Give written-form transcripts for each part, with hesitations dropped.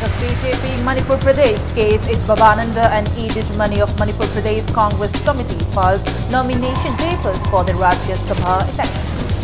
of BJP Manipur Pradesh case, H. Babananda and E. Dijmani of Manipur Pradesh Congress Committee files nomination papers for the Rajya Sabha elections.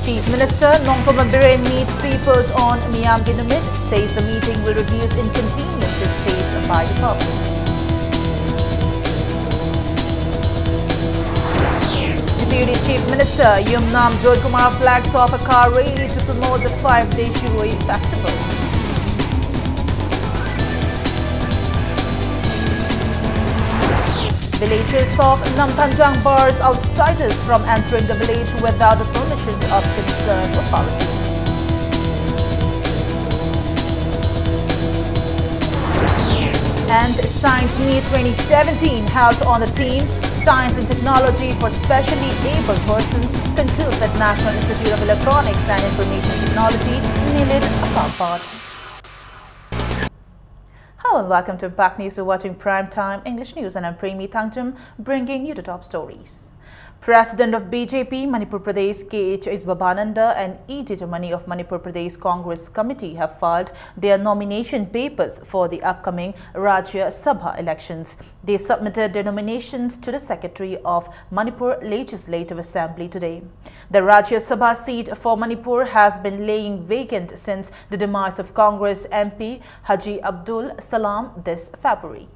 Chief Minister Nongthoma Biren meets people on Myanmar, says the meeting will reduce inconveniences faced by the public. Deputy Chief Minister Yumnam Joy Kumar flags off a car rally to promote the 5-day Shiroi festival. Villagers of Namtanjang bars outsiders from entering the village without the permission of concerned authority. And Science Meet 2017 held on the theme Science and Technology for Specially Abled Persons concludes at National Institute of Electronics and Information Technology, Nilid, Apapad. Hello and welcome to Impact News. You're watching Primetime English News and I'm Premi Thangchum bringing you the top stories. President of BJP Manipur Pradesh K.H. Babananda and E. Dijmani of Manipur Pradesh Congress Committee have filed their nomination papers for the upcoming Rajya Sabha elections. They submitted their nominations to the Secretary of Manipur Legislative Assembly today. The Rajya Sabha seat for Manipur has been laying vacant since the demise of Congress MP Haji Abdul Salam this February.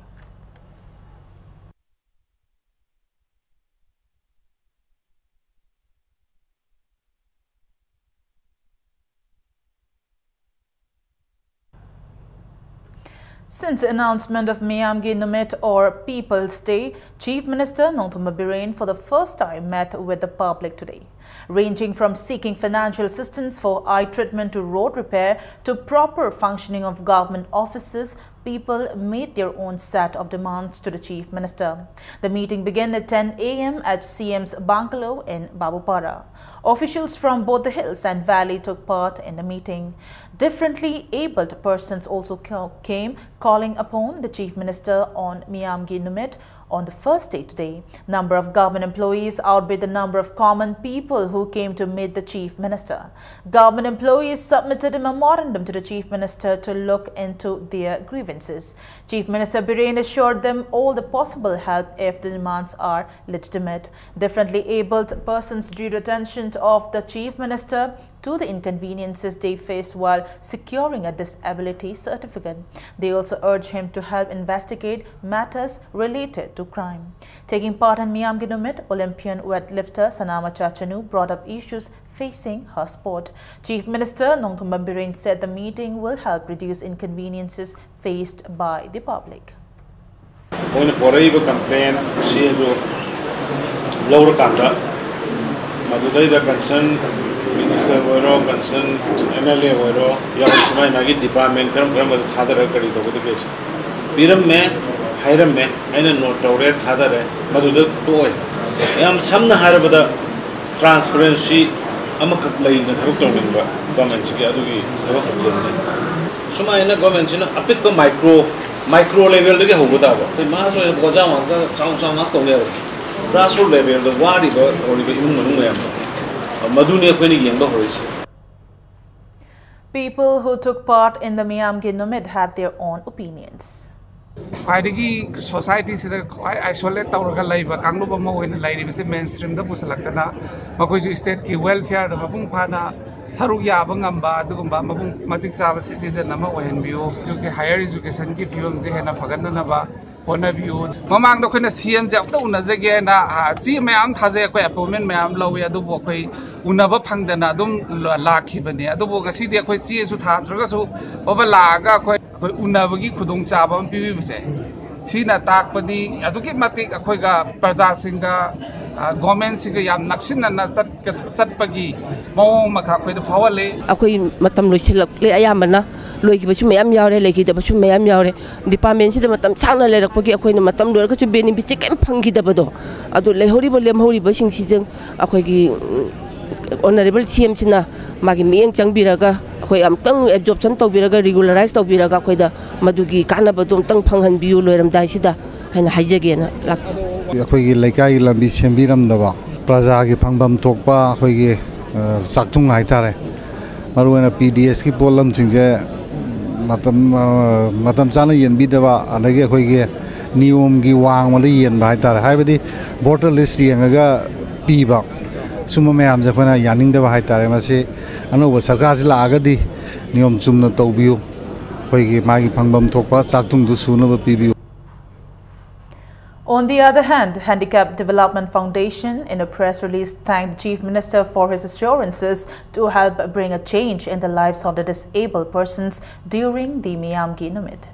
Since the announcement of Myanmar Numit or People's Day, Chief Minister Nongthoma Biren for the first time met with the public today. Ranging from seeking financial assistance for eye treatment to road repair to proper functioning of government offices, people made their own set of demands to the Chief Minister. The meeting began at 10 a.m. at CM's bungalow in Babupara. Officials from both the hills and valley took part in the meeting. Differently abled persons also came, calling upon the Chief Minister on Myanmar Numit on the first day today. Number of government employees outweighed the number of common people who came to meet the Chief Minister. Government employees submitted a memorandum to the Chief Minister to look into their grievances. Chief Minister Biren assured them all the possible help if the demands are legitimate. Differently abled persons drew attention of the Chief Minister to the inconveniences they face while securing a disability certificate. They also urged him to help investigate matters related to crime. Taking part in Myanmar Numit, Olympian weightlifter Sanama Chachanu brought up issues facing her sport. Chief Minister Nongthoma Biren said the meeting will help reduce inconveniences faced by the public. Minister Voro, concern MLA Voro, Yamasma Nagi Department, Grammar Hadara Kari to the case. Piram me, Hiram me, and no Tauret Hadare, Maduda Toy. Am Samna Harabada transparency, Amakaplay in the government, Suma in the government, a bit of micro level, the Hobotava. The Master of Bojama, sounds not together. Grassroots level, the Wadi or the Human. People who took part in the Myanmar Numit had their own opinions. Society is isolated mainstream the Pusalakana, Makoju state ki welfare, the Mapungpana, Saruya Bangamba, Dugumba, Matik Sava citizen, number one view, to higher education, give you Zehana Paganava. Point of view, Mamang the kind of CMs after Unazagana, see Mam has a appointment, Mam Lowy, the Bokway, Unava Pangdana, Laki Bania, the Boga City, quite serious with Hadraso, over Laga, quite Unavagi Kudung Sabam, Pivu. Sina Takpadi, Adukimatic, Aquaga, Parzasinga, Government Sigayam, Naxin and Satpagi, Mo Makakwe, the Fawale. Aquay Matam Lucilla, Ayamana. Loki Bashu Mayam Yare, Laki the Bashu Mayam Yare, Department the Matam Sana Lekoki, Aquin, Matam Lurka to be in Bichic and Punky Dabado. I do lay horrible holy bashing season, Aquagi Honorable CM China, Magimi and Chang Biraga, where I'm tongue absorption to Biraga, regularized of Biraga, Madugi, Kanabadum, Tang Pangan Bulam Daisida, and Hijagain. Aquagi Laka Lambi Chambiram Dava, Prazagi Pangbam Tokpa, Aquagi Saktung Haitare. maruana PDS ki polam singje matam chana yen bidaba alage khoi ge niyom gi wang mali yen bai tar haibadi voter list yengaga piba suma mayam je khona yaning da bai tar mase anoba sarkar si lagadi niyom chumna tawbiu khoi ge magi phangbam thokpa chaktung du suna ba pibiu. On the other hand, Handicap Development Foundation, in a press release, thanked the Chief Minister for his assurances to help bring a change in the lives of the disabled persons during the Miyamgi Numit.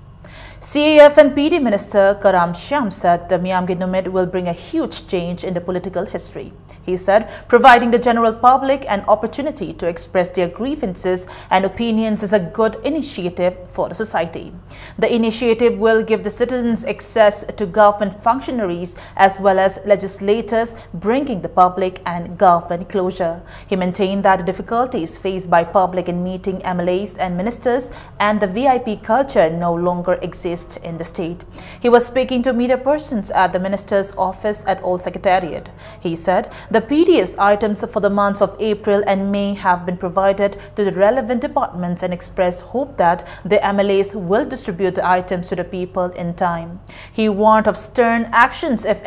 CAF and PD Minister Karam Shyam said the Miyamgi Numit will bring a huge change in the political history. He said providing the general public an opportunity to express their grievances and opinions is a good initiative for the society. The initiative will give the citizens access to government functionaries as well as legislators, bringing the public and government closure. He maintained that the difficulties faced by public in meeting MLAs and ministers and the VIP culture no longer exist in the state. He was speaking to media persons at the minister's office at Old Secretariat. He said the PDS items for the months of April and May have been provided to the relevant departments and expressed hope that the MLAs will distribute the items to the people in time. He warned of stern actions if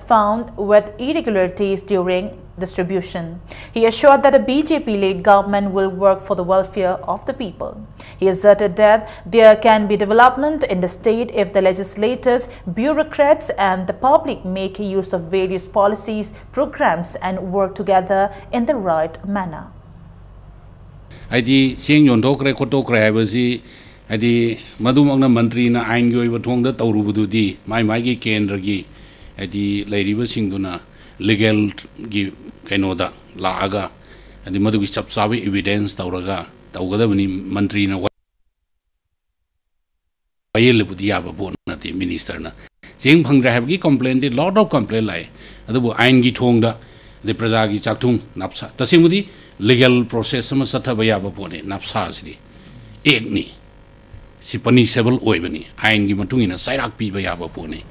found with irregularities during distribution. He assured that the BJP-led government will work for the welfare of the people. He asserted that there can be development in the state if the legislators, bureaucrats and the public make use of various policies, programs and work together in the right manner. Adi siang yondokre kotokre habasi adi madumangna mantri na ain goi bathongda tawrubududi mai gi kendra gi adi lairiba singduna legal gi kainoda laaga adi madu gi chapsabi evidence tawraga tawgadabani mantri na wayel budiya ba bonati minister na sing phangra habgi complaint di lot of complaint lai adu ain gi thongda de praja gi chakthung napsa tasingudi legal process sama sathabaya ba pone napsa sidi ekni si punishable oibani ain gi matungina sairak pi ba ya ba pone.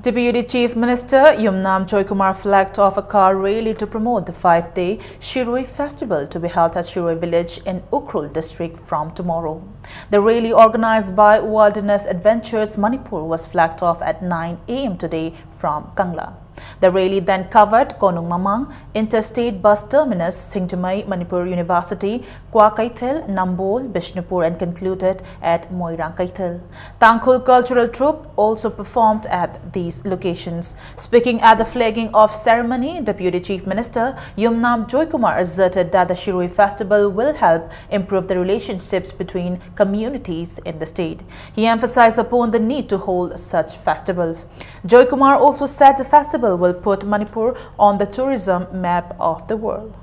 Deputy Chief Minister Yumnam Joykumar flagged off a car rally to promote the 5-day Shiroi festival to be held at Shiroi village in Ukhrul district from tomorrow. The rally organized by Wilderness Adventures Manipur was flagged off at 9 a.m. today from Kangla. The rally then covered Konung Mamang, Interstate Bus Terminus, Singtamai, Manipur University, Kwa Kaithil, Nambol, Bishnupur and concluded at Moirang Kaithil. Tangkhul Cultural Troupe also performed at these locations. Speaking at the flagging off ceremony, Deputy Chief Minister Yumnam Joykumar asserted that the Shiroi festival will help improve the relationships between communities in the state. He emphasized upon the need to hold such festivals. Joykumar also said the festival will put Manipur on the tourism map of the world.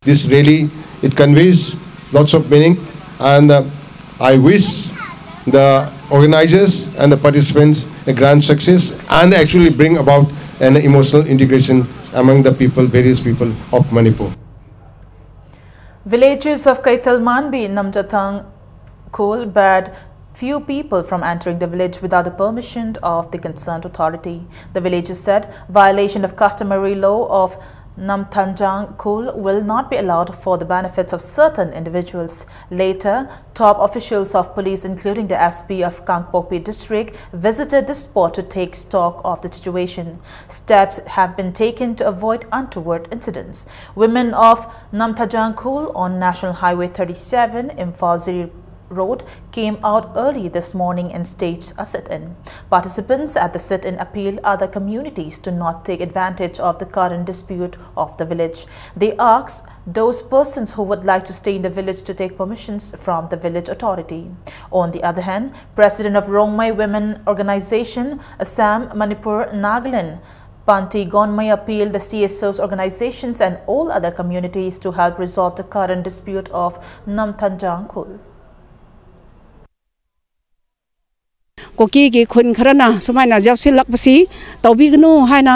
This really, it conveys lots of meaning, and I wish the organizers and the participants a grand success and actually bring about an emotional integration among the people, various people of Manipur. Villagers of Kaithil Manbi, Namjathang, Khul barred few people from entering the village without the permission of the concerned authority. The villagers said violation of customary law of Namthanjang Khul will not be allowed for the benefits of certain individuals. Later, top officials of police, including the SP of Kangpokpi district, visited the spot to take stock of the situation. Steps have been taken to avoid untoward incidents. Women of Namthanjang Khul on National Highway 37, Imphal Ziri Road came out early this morning and staged a sit-in. Participants at the sit-in appealed other communities to not take advantage of the current dispute of the village. They asked those persons who would like to stay in the village to take permissions from the village authority. On the other hand, President of Rongmai Women Organization, Assam, Manipur, Nagaland, Panti Gonmai appealed the CSO's organizations and all other communities to help resolve the current dispute of Namthanjang Khul. koki ki khun kharana sumaina job sil lakpasi tawbi gnu haina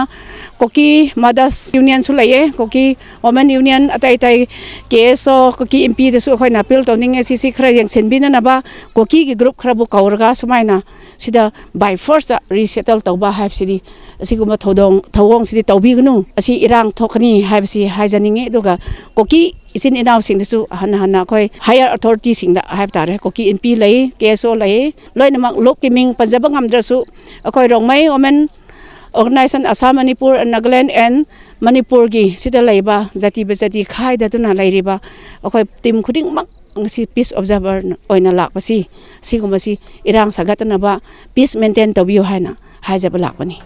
koki mothers union su laye koki women union atai KSO koki MP de su khoina appeal toning SCC khra yang senbina na ba koki ki group khra bu kaurga sumaina sida by force resettle tawba haipsidi asiguma thawong sidi tawbi gnu asi irang thokani haipsi haijaninge duga koki isin inaw sing su hana khoi higher authority sing da haip tare koki MP lay KSO lay loinamak lokiming panjaba ngamdra su akhoi rongmai women organization Assam, Manipur, and Nagaland and Manipur gi sida laiba jati bejati khai da tuna lairiba akhoi tim khuding mak si peace observer oina lakpasi sigumasi irang sagatana ba peace maintain tabiyo haina haijaba lakpani.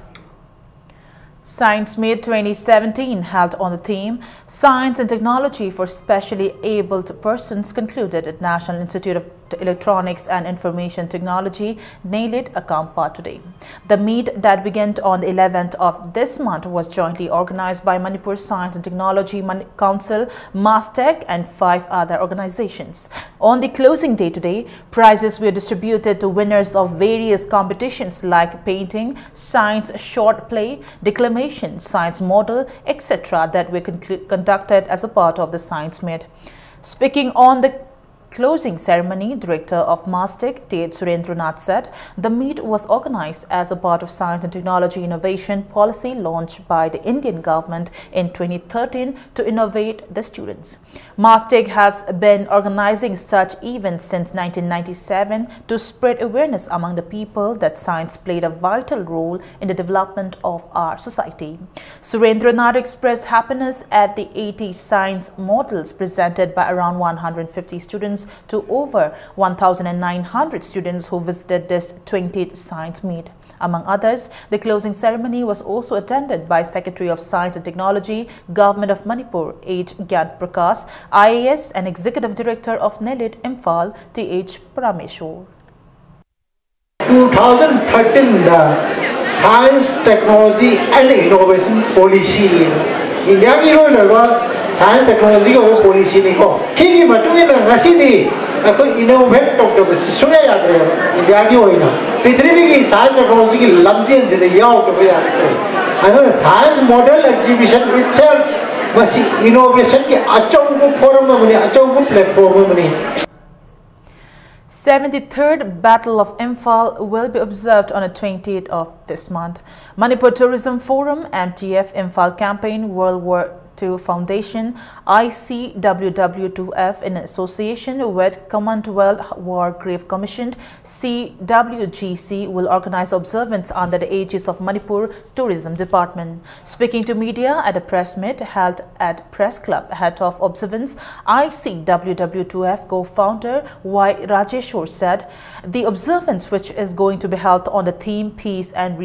Science Meet 2017, held on the theme Science and Technology for Specially Abled Persons, concluded at National Institute of Electronics and Information Technology, NAILIT, Akampa today. The meet that began on the 11th of this month was jointly organized by Manipur Science and Technology Council, MASTEC, and 5 other organizations. On the closing day today, prizes were distributed to winners of various competitions like painting, science short play, declamation, science model, etc. that were conducted as a part of the Science Meet. Speaking on the closing ceremony, Director of MASTEC, T. Surendranath, said the meet was organized as a part of science and technology innovation policy launched by the Indian government in 2013 to innovate the students. MASTEC has been organizing such events since 1997 to spread awareness among the people that science played a vital role in the development of our society. Surendranath expressed happiness at the 80 science models presented by around 150 students to over 1,900 students who visited this 20th Science Meet. Among others, the closing ceremony was also attended by Secretary of Science and Technology, Government of Manipur, H. Gyan Prakash, IAS and Executive Director of NAILIT, Imphal, T.H. Parameshwar. 2013 Science, Technology and Innovation Policy. India science technology policy ni ko kini matungin na ngasidi ako innovate tok do suya ya India ki hoina prithvi ki science technology ki lamjin je yaw to ya ano science model exhibition itself masi innovation ki achong forum mani achong platform mani. 73rd Battle of Imphal will be observed on the 20th of this month. Manipur Tourism Forum, MTF, Imphal Campaign, World War II Foundation, ICWW2F in association with Commonwealth War Grave Commission, CWGC will organize observance under the aegis of Manipur Tourism Department. Speaking to media at a press meet held at Press Club ahead of observance, ICWW2F co-founder Y. Rajeshwar said the observance, which is going to be held on the theme Peace and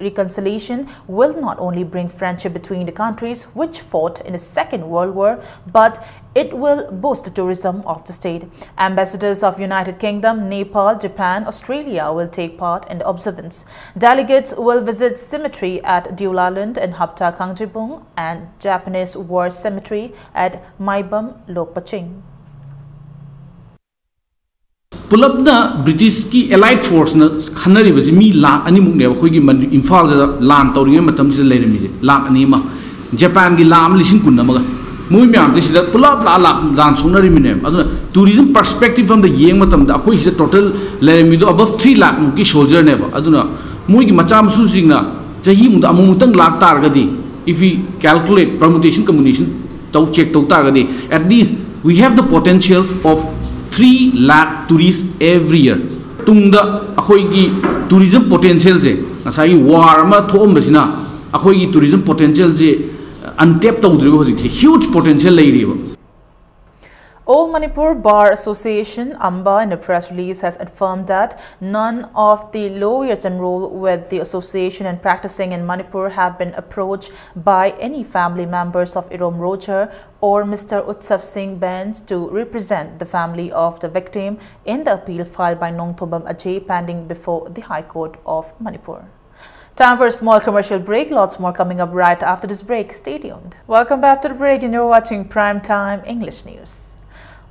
Reconciliation, will not only bring friendship between the countries which fought in the Second World War, but it will boost the tourism of the state. Ambassadors of United Kingdom, Nepal, Japan, Australia will take part in the observance. Delegates will visit cemetery at Deulaland and Hapta Kangjibung and Japanese War Cemetery at Maibam, Lokpaching. Pulapna British ki allied force na khanari basi mi lakh ani muk ne khoi gi Imphal da lan tawring matam si leirami je lakh ani ma Japan gi lam lising kun ma mui myam de sida pulap la lan sonari mi ne aduna tourism perspective from the yeng matam da khoi sida total leirami do above 3 lakh mu ki soldier ne ba aduna mui gi macham su sing na jahi mu da amu mutang lakh tar ga di if we calculate permutation combination taw check taw tar ga di at least we have the potential of 3 lakh tourists every year. Tungda akhoi gi tourism potential je nasai war ma thom basina akhoi gi tourism potential je untapped tawdri hojik se huge potential lei riba. All Manipur Bar Association, AMBA, in a press release has affirmed that none of the lawyers enrolled with the association and practicing in Manipur have been approached by any family members of Irom Rocher or Mr. Utsav Singh Benz to represent the family of the victim in the appeal filed by Nongthobam Ajay pending before the High Court of Manipur. Time for a small commercial break. Lots more coming up right after this break. Stay tuned. Welcome back to the break and you're watching Prime Time English News.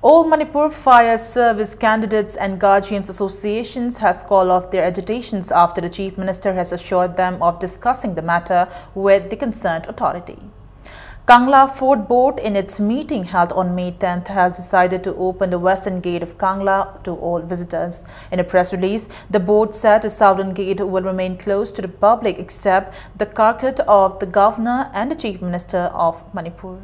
All Manipur Fire Service candidates and guardians associations has called off their agitations after the Chief Minister has assured them of discussing the matter with the concerned authority. Kangla Fort Board in its meeting held on May 10th has decided to open the western gate of Kangla to all visitors. In a press release, the board said the southern gate will remain closed to the public except the carpet of the governor and the Chief Minister of Manipur.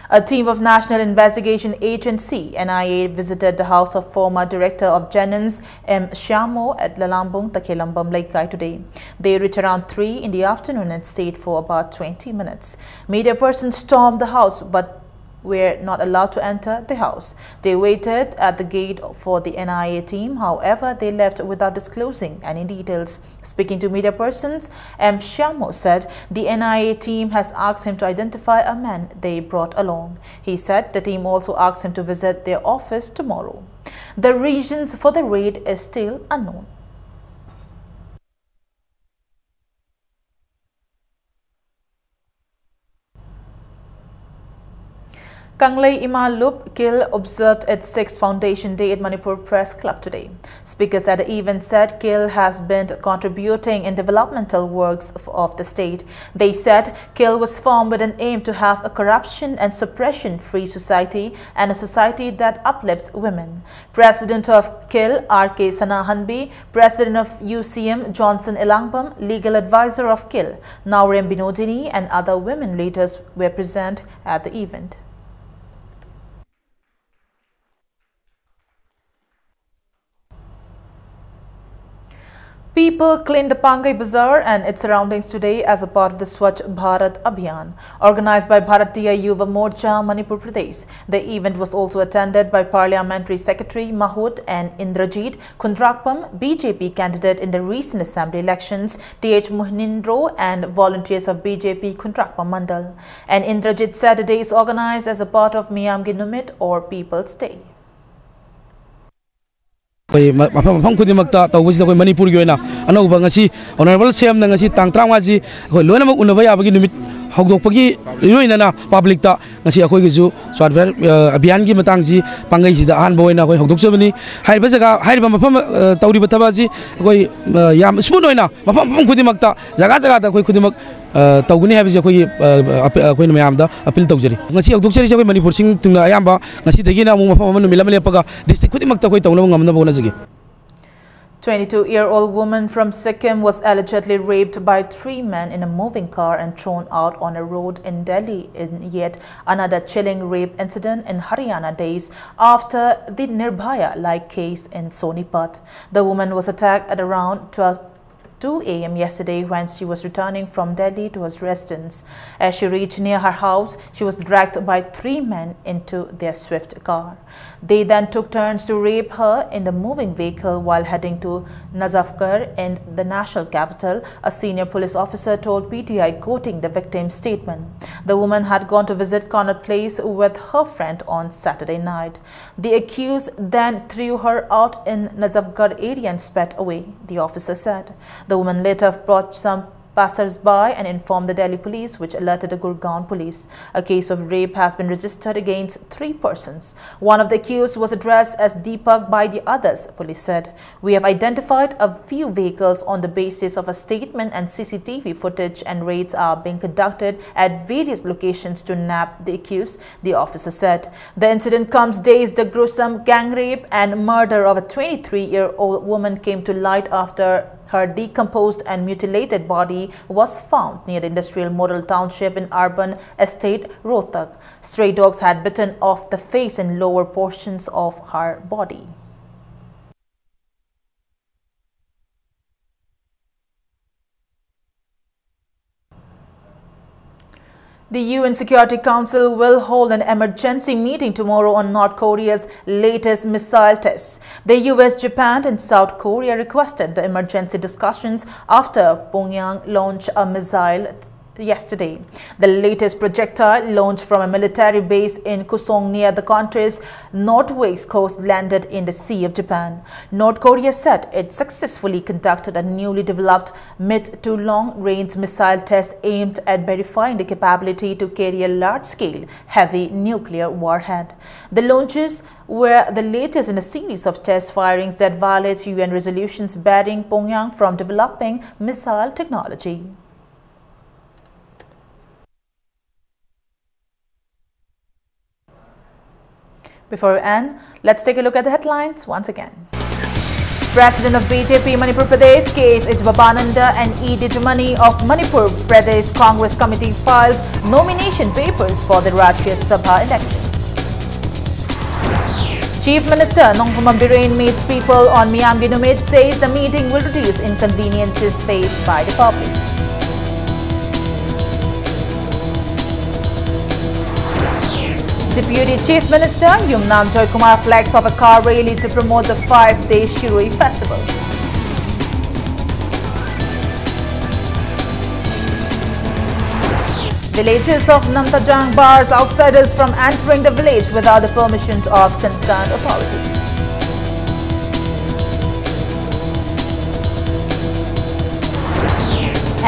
A team of National Investigation Agency (NIA) visited the house of former Director of Jennings M. Shyamo at Lalambung, Takhelambam Laikai today. They reached around 3 in the afternoon and stayed for about 20 minutes. Media persons stormed the house but were not allowed to enter the house. They waited at the gate for the NIA team. However, they left without disclosing any details. Speaking to media persons, M. Shyamo said the NIA team has asked him to identify a man they brought along. He said the team also asked him to visit their office tomorrow. The reasons for the raid is still unknown. Kanglei Ima Lup KIL observed its 6th Foundation Day at Manipur Press Club today. Speakers at the event said KIL has been contributing in developmental works of the state. They said KIL was formed with an aim to have a corruption and suppression-free society and a society that uplifts women. President of KIL, R.K. Sanahanbi, President of UCM, Johnson Elangbam, legal advisor of KIL, Naurem Binodini, and other women leaders were present at the event. People cleaned the Pangai Bazaar and its surroundings today as a part of the Swachh Bharat Abhiyan, organized by Bharatiya Yuva Morcha, Manipur Pradesh. The event was also attended by Parliamentary Secretary Mahut and Indrajit Kundrakpam, BJP candidate in the recent assembly elections, T.H. Muhnindro, and volunteers of BJP Kundrakpam Mandal. And Indrajit said the day is organized as a part of Miyamgi Numit or People's Day. Mafam Kudimakta, Manipur, Anova, Honorable Sam Nangasi, Tangtramaji, Lonama Unavaya, Hogdopagi, Ruinana, Public Ta, Nasi Akoizu, Swadver, Abiangi Matangi, Pangazi, the Anboina, Hogdopsoni, Hybezaga, Hybam, Tauri Batabazi, Yam Spunoina, Mafam Kudimakta, Zagaza, Kudimak, Taguni has a Queen Mayamda, a pill toggery. Nasi Doctor Manipur sing to Ayamba, Nasi the Gina, Milamapaga, this Kudimakta, 22-year-old woman from Sikkim was allegedly raped by 3 men in a moving car and thrown out on a road in Delhi in yet another chilling rape incident in Haryana days after the Nirbhaya-like case in Sonipat. The woman was attacked at around 2 a.m. yesterday when she was returning from Delhi to her residence. As she reached near her house, she was dragged by 3 men into their swift car. They then took turns to rape her in the moving vehicle while heading to Nazafgarh in the national capital, a senior police officer told PTI, quoting the victim's statement. The woman had gone to visit Connaught Place with her friend on Saturday night. The accused then threw her out in Nazafgarh area and sped away, the officer said. The woman later brought some passers-by and informed the Delhi police, which alerted the Gurgaon police. A case of rape has been registered against 3 persons. One of the accused was addressed as Deepak by the others, police said. We have identified a few vehicles on the basis of a statement and CCTV footage, and raids are being conducted at various locations to nab the accused, the officer said. The incident comes days the gruesome gang rape and murder of a 23-year-old woman came to light after her decomposed and mutilated body was found near the industrial model township in urban estate Rohtak. Stray dogs had bitten off the face and lower portions of her body. The UN Security Council will hold an emergency meeting tomorrow on North Korea's latest missile tests. The US, Japan and South Korea requested the emergency discussions after Pyongyang launched a missile yesterday. The latest projectile launched from a military base in Kusong near the country's northwest coast landed in the Sea of Japan. North Korea said it successfully conducted a newly developed mid to long-range missile test aimed at verifying the capability to carry a large-scale heavy nuclear warhead. The launches were the latest in a series of test firings that violate UN resolutions barring Pyongyang from developing missile technology. Before we end, let's take a look at the headlines once again. President of BJP Manipur Pradesh, K.H. Babananda and E. Dijumani of Manipur Pradesh Congress Committee files nomination papers for the Rashtriya Sabha elections. Chief Minister Nongpama Biren meets people on Miyamgi Numit, says the meeting will reduce inconveniences faced by the public. Deputy Chief Minister Yumnam Joy Kumar flags off a car rally to promote the 5-day Shirui festival. Villagers of Nantajang bars outsiders from entering the village without the permission of concerned authorities.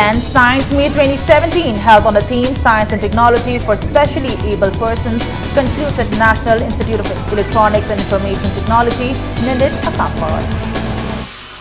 And Science Meet 2017, held on the theme Science and Technology for Specially Able Persons, concludes at National Institute of Electronics and Information Technology, Nindit, Akampur.